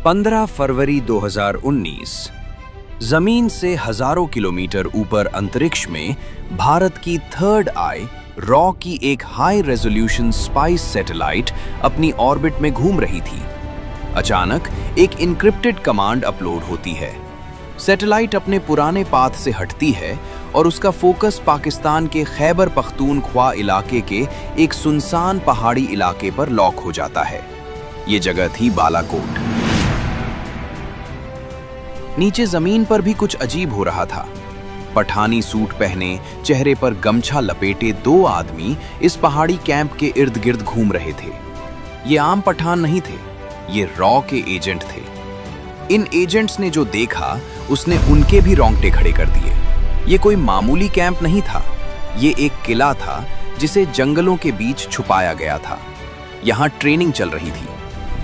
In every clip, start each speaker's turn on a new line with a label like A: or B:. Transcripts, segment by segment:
A: 15 फरवरी 2019 जमीन से हजारों किलोमीटर ऊपर अंतरिक्ष में भारत की थर्ड आई रॉ की एक हाई रेजोल्यूशन स्पाइस सैटेलाइट अपनी ऑर्बिट में घूम रही थी। अचानक एक इनक्रिप्टेड कमांड अपलोड होती है। सैटेलाइट अपने पुराने पाथ से हटती है और उसका फोकस पाकिस्तान के खैबर पख्तूनख्वा इलाके के एक सुनसान पहाड़ी इलाके पर लॉक हो जाता है। ये जगह थी बालाकोट। नीचे जमीन पर भी कुछ अजीब हो रहा था। पठानी सूट पहने, चेहरे पर गमछा लपेटे दो आदमी इस पहाड़ी कैंप के इर्द गिर्द घूम रहे थे। ये आम पठान नहीं थे, ये रॉ के एजेंट थे। इन एजेंट्स ने जो देखा उसने उनके भी रोंगटे खड़े कर दिए। ये कोई मामूली कैंप नहीं था, ये एक किला था जिसे जंगलों के बीच छुपाया गया था। यहाँ ट्रेनिंग चल रही थी।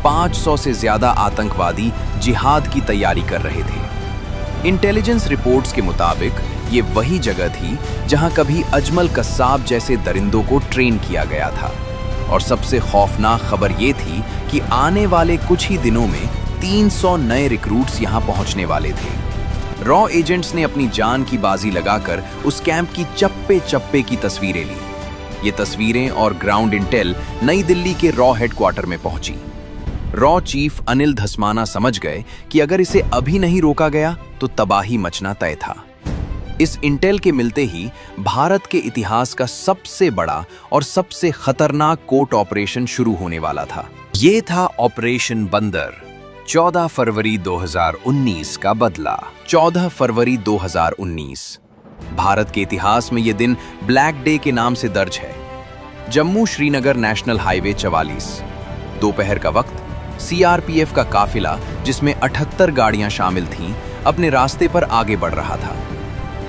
A: 500 से ज्यादा आतंकवादी जिहाद की तैयारी कर रहे थे। इंटेलिजेंस रिपोर्ट्स के मुताबिक ये वही जगह थी जहां कभी अजमल कस्साब जैसे दरिंदों को ट्रेन किया गया था। और सबसे खौफनाक खबर ये थी कि आने वाले कुछ ही दिनों में 300 नए रिक्रूट्स यहां पहुंचने वाले थे। रॉ एजेंट्स ने अपनी जान की बाजी लगाकर उस कैंप की चप्पे चप्पे की तस्वीरें ली। ये तस्वीरें और ग्राउंड इंटेल नई दिल्ली के रॉ हेडक्वार्टर में पहुंची। रॉ चीफ अनिल धस्माना समझ गए कि अगर इसे अभी नहीं रोका गया तो तबाही मचना तय था। इस इंटेल के मिलते ही भारत के इतिहास का सबसे बड़ा और सबसे खतरनाक कोर्ट ऑपरेशन शुरू होने वाला था। ये था ऑपरेशन बंदर। 14 फरवरी 2019 का बदला। 14 फरवरी 2019 भारत के इतिहास में यह दिन ब्लैक डे के नाम से दर्ज है। Jammu Srinagar national highway 44। दोपहर का वक्त सीआरपीएफ का काफिला, जिसमें 78 गाड़ियां शामिल थीं, अपने रास्ते पर आगे बढ़ रहा था।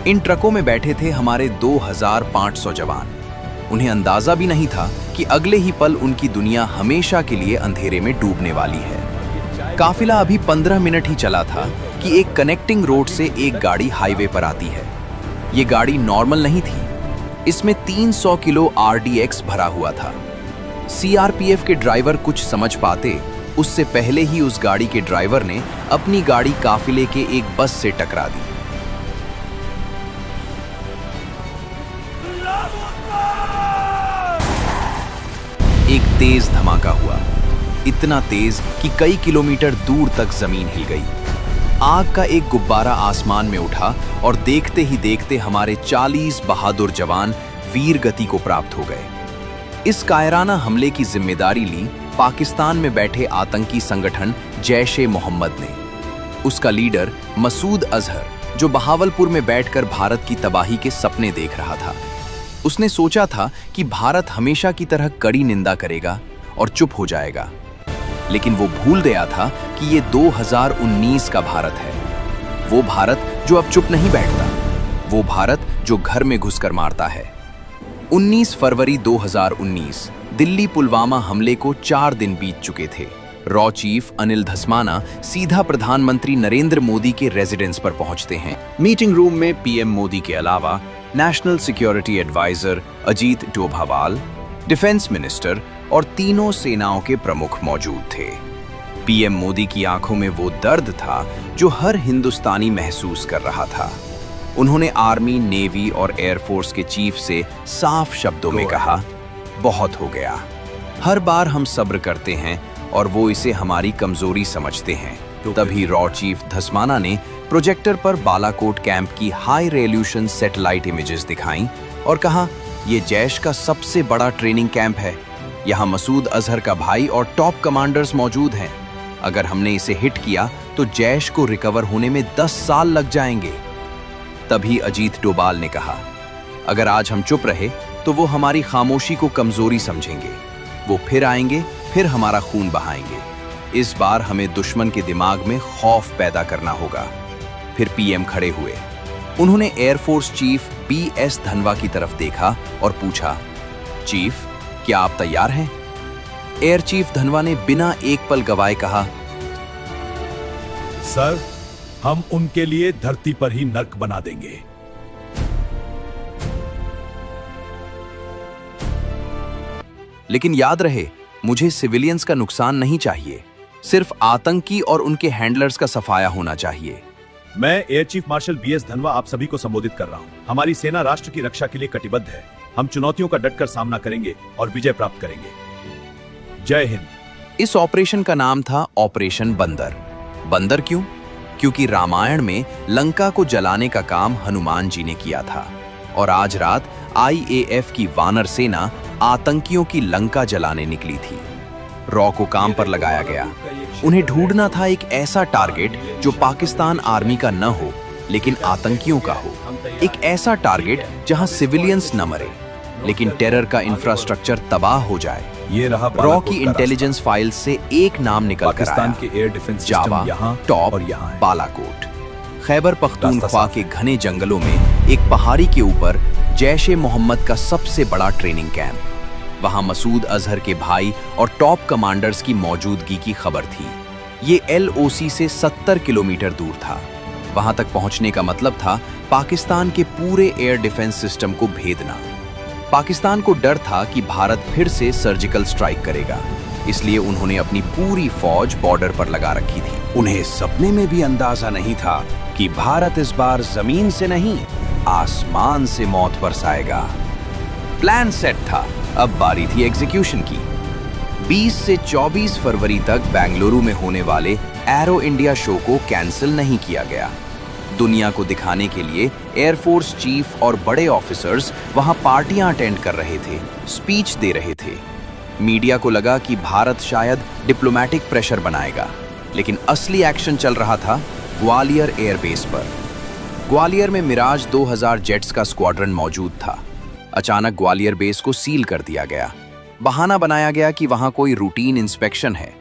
A: इन ट्रकों में बैठे थे हमारे 2500 जवान। उन्हें अंदाजा भी नहीं था कि अगले ही पल उनकी दुनिया हमेशा के लिए अंधेरे में डूबने वाली है। काफिला अभी 15 मिनट ही चला था कि एक कनेक्टिंग रोड से एक गाड़ी हाईवे पर आती है। ये गाड़ी नॉर्मल नहीं थी, इसमें 300 किलो आरडीएक्स भरा हुआ था। सीआरपीएफ के ड्राइवर कुछ समझ पाते उससे पहले ही उस गाड़ी के ड्राइवर ने अपनी गाड़ी काफिले के एक बस से टकरा दी। एक तेज धमाका हुआ, इतना तेज कि कई किलोमीटर दूर तक जमीन हिल गई। आग का एक गुब्बारा आसमान में उठा और देखते ही देखते हमारे 40 बहादुर जवान वीर गति को प्राप्त हो गए। इस कायराना हमले की जिम्मेदारी ली पाकिस्तान में बैठे आतंकी संगठन जैश-ए-मोहम्मद ने। उसका लीडर मसूद अजहर, जो बहावलपुर में बैठकर भारत की तबाही के सपने देख रहा था। उसने सोचा था कि भारत हमेशा की तरह कड़ी निंदा करेगा और चुप हो जाएगा, लेकिन वो भूल गया था कि ये 2019 का भारत है। वो भारत जो अब चुप नहीं बैठता, वो भारत जो घर में घुसकर मारता है। 19 फरवरी 2019 दिल्ली पुलवामा हमले को 4 दिन बीत चुके थे। रॉ चीफ अनिल धस्माना सीधा प्रधानमंत्री नरेंद्र मोदी के रेजिडेंस पर पहुंचते हैं। मीटिंग रूम में पीएम मोदी के अलावा national security advisor Ajit Doval, defence minister और तीनों सेनाओं के प्रमुख मौजूद थे। पीएम मोदी की आंखों में वो दर्द था जो हर हिंदुस्तानी महसूस कर रहा था। उन्होंने आर्मी, नेवी और एयरफोर्स के चीफ से साफ शब्दों में कहा, बहुत हो गया। हर बार हम सब्र करते हैं और वो इसे हमारी कमजोरी समझते हैं। तभी रॉ चीफ धस्माना ने प्रोजेक्टर पर बालाकोट कैंप की हाई रेजोल्यूशन सैटेलाइट इमेजेस दिखाईं और कहा, यह जैश का सबसे बड़ा ट्रेनिंग कैंप है। यहाँ मसूद अजहर का भाई और टॉप कमांडर्स मौजूद हैं। अगर हमने इसे हिट किया तो जैश को रिकवर होने में 10 साल लग जाएंगे। तभी अजीत डोभाल ने कहा, अगर आज हम चुप रहे तो वो हमारी खामोशी को कमजोरी समझेंगे। वो फिर आएंगे, फिर हमारा खून बहाएंगे। इस बार हमें दुश्मन के दिमाग में खौफ पैदा करना होगा। फिर पीएम खड़े हुए। उन्होंने एयरफोर्स चीफ बीएस धनवा की तरफ देखा और पूछा, चीफ, क्या आप तैयार हैं? एयर चीफ धनवा ने बिना एक पल गवाए कहा,
B: सर, हम उनके लिए धरती पर ही नर्क बना देंगे।
A: लेकिन याद रहे, मुझे सिविलियंस का नुकसान नहीं चाहिए। सिर्फ आतंकी और उनके हैंडलर्स का सफाया होना चाहिए।
B: मैं एयर चीफ मार्शल बीएस धनवा आप सभी को संबोधित कर रहा हूँ। हमारी सेना राष्ट्र की रक्षा के लिए कटिबद्ध है। हम चुनौतियों का डटकर सामना करेंगे और विजय प्राप्त करेंगे। जय हिंद।
A: इस ऑपरेशन का नाम था ऑपरेशन बंदर। बंदर क्यों? क्योंकि रामायण में लंका को जलाने का काम हनुमान जी ने किया था और आज रात आईएएफ की वानर सेना आतंकियों की लंका जलाने निकली थी। रॉ को काम पर लगाया गया। उन्हें ढूंढना था एक ऐसा टारगेट जो पाकिस्तान आर्मी का न हो लेकिन आतंकियों का हो। एक ऐसा टारगेट जहां सिविलियंस न मरे लेकिन टेरर का इंफ्रास्ट्रक्चर तबाह हो जाए।
B: ये रहा
A: रॉ की इंटेलिजेंस फाइल से एक नाम निकल कर आया,
B: के एयर डिफेंस
A: जावा
B: यहाँ
A: टॉप
B: और यहाँ है।
A: बालाकोट। खैबर पख्तूनख्वा के घने जंगलों में एक पहाड़ी के ऊपर जैश ए मोहम्मद का सबसे बड़ा ट्रेनिंग कैंप। वहां मसूद अजहर के भाई और टॉप कमांडर्स की मौजूदगी की खबर थी। ये LOC से 70 किलोमीटर दूर था। वहां तक पहुंचने का मतलब था पाकिस्तान के पूरे एयर डिफेंस सिस्टम को भेदना। पाकिस्तान को डर था कि भारत फिर से सर्जिकल स्ट्राइक करेगा, इसलिए उन्होंने अपनी पूरी फौज बॉर्डर पर लगा रखी थी।
C: उन्हें सपने में भी अंदाजा नहीं था कि भारत इस बार जमीन से नहीं आसमान से मौत बरसाएगा।
A: प्लान सेट था, अब बारी थी एग्जीक्यूशन की। 20 से 24 फरवरी तक बेंगलुरु में होने वाले एरो इंडिया शो को कैंसिल नहीं किया गया। दुनिया को दिखाने के लिए एयरफोर्स चीफ और बड़े ऑफिसर्स वहां पार्टियां अटेंड कर रहे थे, स्पीच दे रहे थे। मीडिया को लगा कि भारत शायद डिप्लोमैटिक प्रेशर बनाएगा, लेकिन असली एक्शन चल रहा था ग्वालियर एयरबेस पर। ग्वालियर में मिराज 2000 जेट्स का स्क्वाड्रन मौजूद था। अचानक ग्वालियर बेस को सील कर दिया गया। बहाना बनाया गया कि वहां कोई रूटीन इंस्पेक्शन है।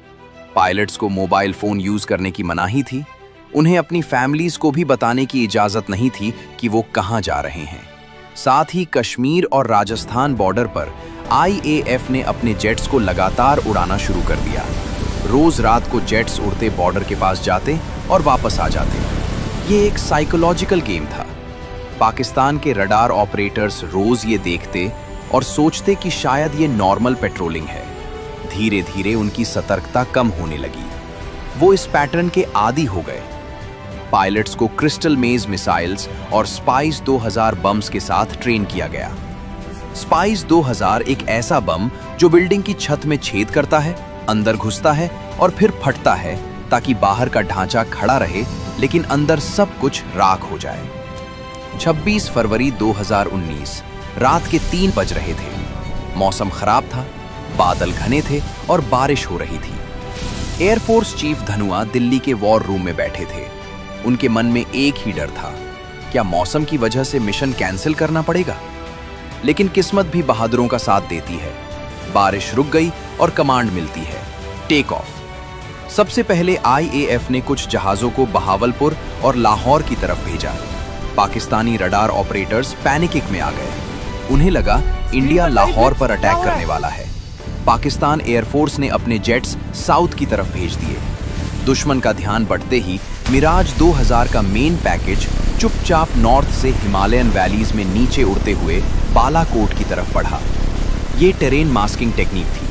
A: पायलट्स को मोबाइल फोन यूज करने की मनाही थी। उन्हें अपनी फैमिलीज को भी बताने की इजाजत नहीं थी कि वो कहां जा रहे हैं। साथ ही कश्मीर और राजस्थान बॉर्डर पर आईएएफ ने अपने जेट्स को लगातार उड़ाना शुरू कर दिया। रोज रात को जेट्स उड़ते बॉर्डर के पास जाते और वापस आ जाते। ये एक साइकोलॉजिकल गेम था। पाकिस्तान के रडार ऑपरेटर्स रोज ये देखते और सोचते कि शायद ये नॉर्मल पेट्रोलिंग है। धीरे धीरे उनकी सतर्कता कम होने लगी। वो इस पैटर्न के आदी हो गए। पायलट्स को क्रिस्टल मेज मिसाइल्स और स्पाइस 2000 बम्स के साथ ट्रेन किया गया। स्पाइस 2000 एक ऐसा बम जो बिल्डिंग की छत में छेद करता है, अंदर घुसता है और फिर फटता है ताकि बाहर का ढांचा खड़ा रहे लेकिन अंदर सब कुछ राख हो जाए। 26 फरवरी 2019 रात के 3 बज रहे थे। मौसम खराब था, बादल घने थे और बारिश हो रही थी। एयरफोर्स चीफ धनुआ दिल्ली के वॉर रूम में बैठे थे। उनके मन में एक ही डर था, क्या मौसम की वजह से मिशन कैंसिल करना पड़ेगा? लेकिन किस्मत भी बहादुरों का साथ देती है। बारिश रुक गई और कमांड मिलती है, टेक ऑफ। सबसे पहले आईएएफ ने कुछ जहाजों को बहावलपुर और लाहौर की तरफ भेजा। पाकिस्तानी रडार ऑपरेटर्स पैनिक में आ गए। उन्हें लगा इंडिया लाहौर पर अटैक करने वाला है। पाकिस्तान एयरफोर्स ने अपने जेट्स साउथ की तरफ भेज दिए। दुश्मन का ध्यान बढ़ते ही मिराज 2000 का मेन पैकेज चुपचाप नॉर्थ से हिमालयन वैलीज में नीचे उड़ते हुए बालाकोट की तरफ बढ़ा। ये टेरेन मास्किंग टेक्निक थी,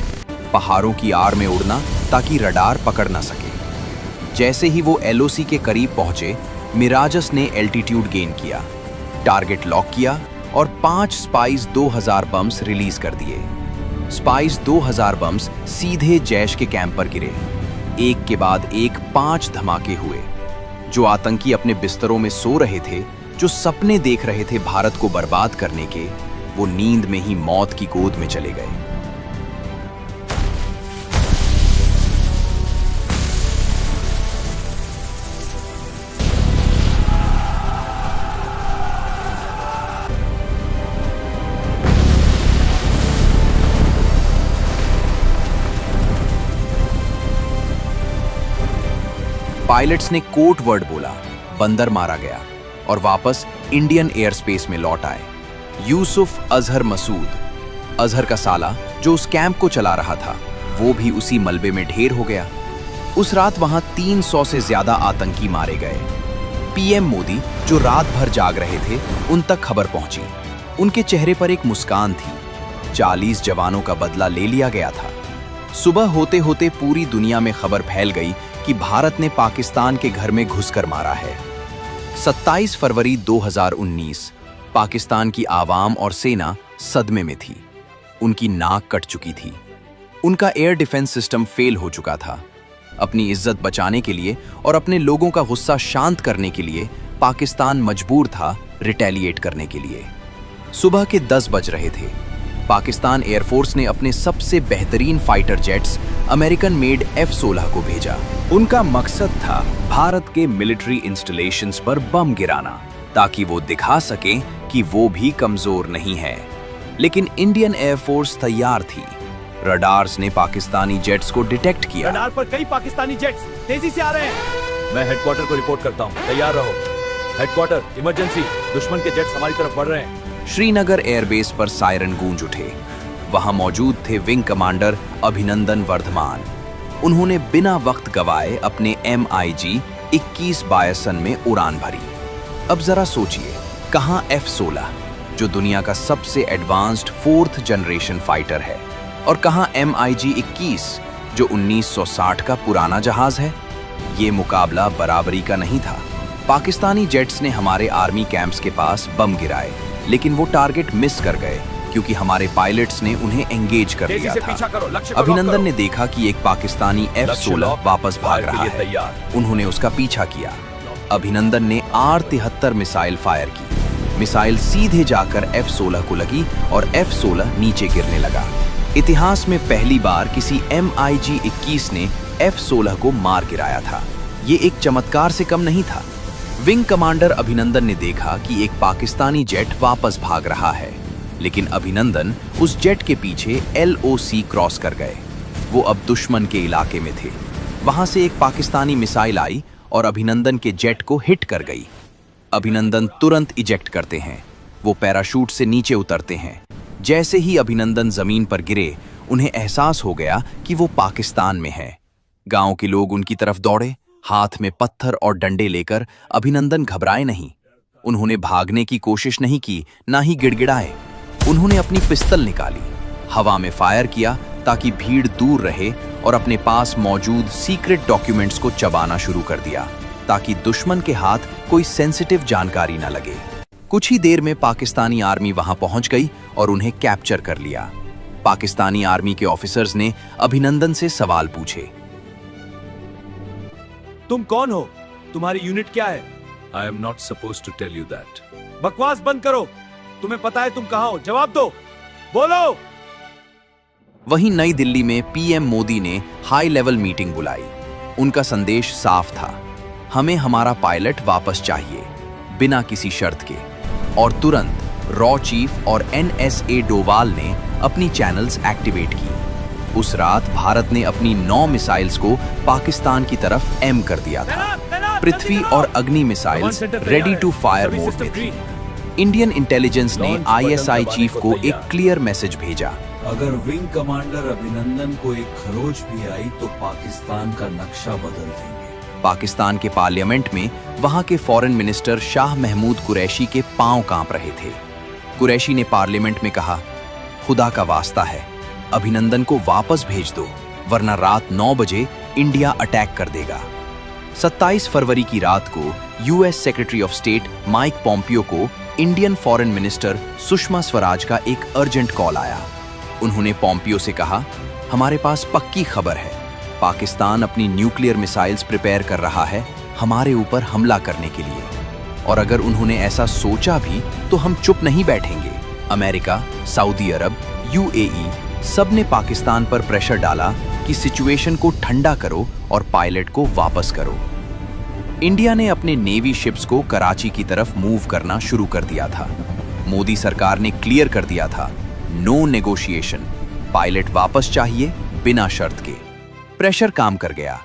A: पहाड़ों की आड़ में उड़ना ताकि रडार पकड़ ना सके। जैसे ही वो LOC के करीब पहुंचे, मिराजस ने एल्टीट्यूड गेन किया, टारगेट लॉक किया और 5 स्पाइस 2000 बम्स रिलीज कर दिए। स्पाइस 2000 बम्स सीधे जैश के कैंप पर गिरे। एक के बाद एक 5 धमाके हुए। जो आतंकी अपने बिस्तरों में सो रहे थे, जो सपने देख रहे थे भारत को बर्बाद करने के, वो नींद में ही मौत की गोद में चले गए। पायलट्स ने कोड वर्ड बोला, बंदर मारा गया और वापस इंडियन एयर स्पेस में लौट आए। यूसुफ अजहर मसूद, अजहर का साला जो उस कैंप को चला रहा था, वो भी उसी मलबे में ढेर हो गया। उस रात वहां 300 से ज्यादा आतंकी मारे गए। पीएम मोदी जो रात भर जाग रहे थे, उन तक खबर पहुंची। उनके चेहरे पर एक मुस्कान थी। 40 जवानों का बदला ले लिया गया था। सुबह होते होते पूरी दुनिया में खबर फैल गई कि भारत ने पाकिस्तान के घर में घुसकर मारा है। 27 फरवरी 2019 पाकिस्तान की आवाम और सेना सदमे में थी। उनकी नाक कट चुकी थी। उनका एयर डिफेंस सिस्टम फेल हो चुका था। अपनी इज्जत बचाने के लिए और अपने लोगों का गुस्सा शांत करने के लिए पाकिस्तान मजबूर था रिटेलिएट करने के लिए। सुबह के 10 बज रहे थे। पाकिस्तान एयरफोर्स ने अपने सबसे बेहतरीन fighter jets American made F-16 को भेजा।
C: उनका मकसद था भारत के मिलिट्री इंस्टॉलेशंस पर बम गिराना, ताकि वो दिखा सकें कि वो भी कमजोर नहीं है। लेकिन इंडियन एयरफोर्स तैयार थी। रडार्स ने पाकिस्तानी जेट्स को डिटेक्ट किया।
B: रडार पर कई पाकिस्तानी जेट्स तेजी से आ रहे हैं। मैं हेडक्वार्टर को रिपोर्ट करता हूं, तैयार रहो। हेडक्वार्टर, इमरजेंसी, दुश्मन के जेट्स हमारी तरफ बढ़ रहे हैं।
A: श्रीनगर एयरबेस पर सायरन गूंज उठे। वहां मौजूद थे विंग कमांडर अभिनंदन वर्धमान। उन्होंने बिना वक्त गवाए अपने MiG 21 बायसन में उड़ान भरी। अब जरा सोचिए, कहां F-16 जो दुनिया का सबसे एडवांस्ड 4th जनरेशन फाइटर है, और कहां MiG 21 जो 1960 का पुराना जहाज है। ये मुकाबला बराबरी का नहीं था। पाकिस्तानी जेट्स ने हमारे आर्मी कैंप्स के पास बम गिराए, लेकिन वो टारगेट मिस कर गए क्योंकि हमारे पायलट्स ने उन्हें एंगेज कर लिया था। अभिनंदन ने देखा कि एक पाकिस्तानी F-16 वापस भाग रहा है। उन्होंने उसका पीछा किया। अभिनंदन ने R-73 मिसाइल फायर की। मिसाइल सीधे जाकर F-16 को लगी और F-16 नीचे गिरने लगा। इतिहास में पहली बार किसी MiG 21 ने F-16 को मार गिराया था। ये एक चमत्कार से कम नहीं था। विंग कमांडर अभिनंदन ने देखा कि एक पाकिस्तानी जेट वापस भाग रहा है, लेकिन अभिनंदन उस जेट के पीछे LOC क्रॉस कर गए। वो अब दुश्मन के इलाके में थे। वहां से एक पाकिस्तानी मिसाइल आई और अभिनंदन के जेट को हिट कर गई। अभिनंदन तुरंत इजेक्ट करते हैं। वो पैराशूट से नीचे उतरते हैं। जैसे ही अभिनंदन जमीन पर गिरे, उन्हें एहसास हो गया कि वो पाकिस्तान में है। गांव के लोग उनकी तरफ दौड़े, हाथ में पत्थर और डंडे लेकर। अभिनंदन घबराए नहीं। उन्होंने भागने की कोशिश नहीं की, ना ही गिड़गिड़ाए। उन्होंने अपनी पिस्तल निकाली, हवा में फायर किया ताकि भीड़ दूर रहे, और अपने पास मौजूद सीक्रेट डॉक्यूमेंट्स को चबाना शुरू कर दिया ताकि दुश्मन के हाथ कोई सेंसिटिव जानकारी न लगे। कुछ ही देर में पाकिस्तानी आर्मी वहां पहुंच गई और उन्हें कैप्चर कर लिया। पाकिस्तानी आर्मी के ऑफिसर्स ने अभिनंदन से सवाल पूछे।
B: तुम कौन हो? तुम्हारी यूनिट क्या है?
D: I am not supposed to tell you that.
B: बकवास बंद करो। तुम्हें पता है तुम कहां हो? जवाब दो, बोलो।
A: वहीं नई दिल्ली में PM मोदी ने हाई लेवल मीटिंग बुलाई। उनका संदेश साफ था, हमें हमारा पायलट वापस चाहिए, बिना किसी शर्त के। और तुरंत रॉ चीफ और NSA डोवाल ने अपनी चैनल्स एक्टिवेट की। उस रात भारत ने अपनी 9 मिसाइल्स को पाकिस्तान की तरफ एम कर दिया था। पृथ्वी और Agni missiles ready to fire mode में थी। इंडियन इंटेलिजेंस ने ISI चीफ को एक क्लियर मैसेज भेजा।
D: अगर विंग कमांडर अभिनंदन को एक खरोच भी आई तो पाकिस्तान का नक्शा बदल देंगे।
A: पाकिस्तान के पार्लियामेंट में वहां के फॉरेन मिनिस्टर शाह महमूद कुरैशी के पांव कांप रहे थे। कुरैशी ने पार्लियामेंट में कहा, खुदा का वास्ता है, अभिनंदन को वापस भेज दो, वरना रात 9 बजे इंडिया अटैक कर देगा। 27 फरवरी की रात को US secretary of state Mike Pompeo को Indian foreign minister Sushma Swaraj का एक अर्जेंट कॉल आया। उन्होंने पॉम्पियो से कहा, हमारे पास पक्की खबर है, पाकिस्तान अपनी न्यूक्लियर मिसाइल्स प्रिपेयर कर रहा है हमारे ऊपर हमला करने के लिए, और अगर उन्होंने ऐसा सोचा भी तो हम चुप नहीं बैठेंगे। अमेरिका, सऊदी अरब, UAE सब ने पाकिस्तान पर प्रेशर डाला कि सिचुएशन को ठंडा करो और पायलट को वापस करो। इंडिया ने अपने नेवी शिप्स को कराची की तरफ मूव करना शुरू कर दिया था। मोदी सरकार ने क्लियर कर दिया था, नो नेगोशिएशन, पायलट वापस चाहिए बिना शर्त के। प्रेशर काम कर गया।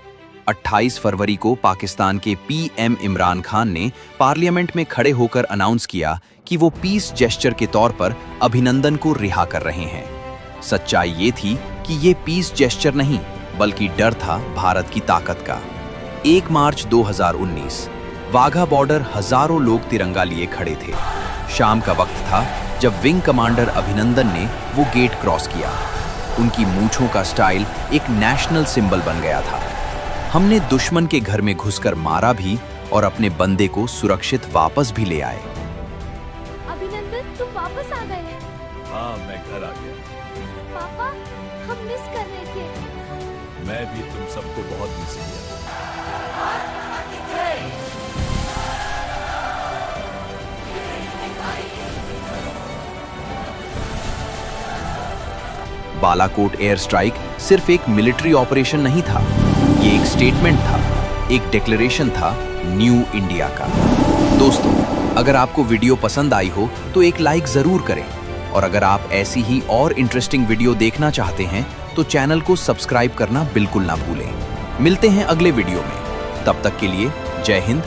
A: 28 फरवरी को पाकिस्तान के PM इमरान खान ने पार्लियामेंट में खड़े होकर अनाउंस किया कि वो पीस जेस्चर के तौर पर अभिनंदन को रिहा कर रहे हैं। सच्चाई ये थी कि ये पीस जेस्चर नहीं, बल्कि डर था भारत की ताकत का। 1 मार्च 2019 वाघा बॉर्डर हजारों लोग तिरंगा लिए खड़े थे। शाम का वक्त था जब विंग कमांडर अभिनंदन ने वो गेट क्रॉस किया।
C: उनकी मूंछों का स्टाइल एक नेशनल सिंबल बन गया था। हमने दुश्मन के घर में घुसकर मारा भी और अपने बंदे को सुरक्षित वापस भी ले आए।
E: अभिनंदन, तुम वापस आ गए।
B: हाँ, मैं घर आ गया।
E: पापा, हम मिस कर रहे थे।
B: मैं भी तुम सबको बहुत मिस किया।
C: बालाकोट एयर स्ट्राइक सिर्फ एक मिलिट्री ऑपरेशन नहीं था, ये एक स्टेटमेंट था, एक डिक्लेरेशन था न्यू इंडिया का। दोस्तों, अगर आपको वीडियो पसंद आई हो तो एक लाइक जरूर करें, और अगर आप ऐसी ही और इंटरेस्टिंग वीडियो देखना चाहते हैं तो चैनल को सब्सक्राइब करना बिल्कुल ना भूलें। मिलते हैं अगले वीडियो में, तब तक के लिए जय हिंद,